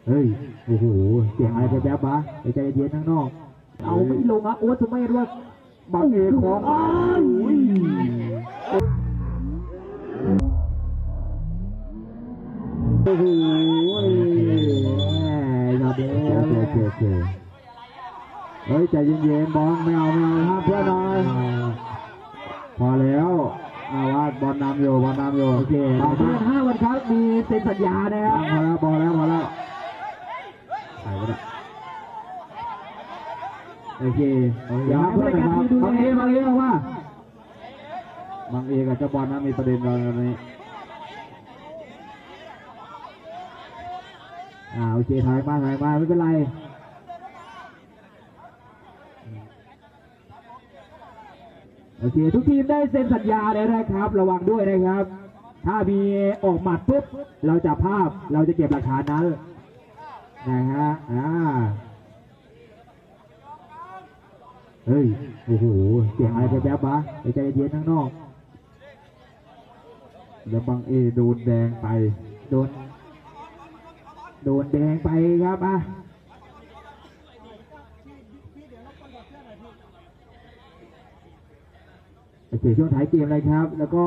เฮ้ยโอ้โหเสียงอะไรแป๊บๆวะใจเย็นข้างนอกเอาไม่ลงอ่ะโอ๊ตทำไมว่าบังเอของอ้าวโอ้โหครับโอเคเฮ้ยใจเย็นๆบอลไม่เอาห้ามเพื่อนหน่อยพอแล้วว่าบอลนำอยู่โอเคเพื่อน5 วันครับมีเซ็นสัญญานะครับพอแล้วใส่ก็ได้โอเคอย่าเพื่อนนะครับบางเอเอาว่าบางเอกับเจ้าบอลนะมีประเด็นตอนนี้โอเคถ่ายมาไม่เป็นไรโอเคทุกทีมได้เซ็นสัญญาเลยนะครับระวังด้วยนะครับถ้ามีออกหมัดปุ๊บเราจะเก็บหลักฐานนั้นนะฮะเฮ้ยโอ้โหเสียงอะไรแป๊บๆวะใจเย็นข้างนอกแล้วบางเอโดนแดงไปโดนแดงไปครับโอเคช่วงท้ายเกมเลยครับแล้วก็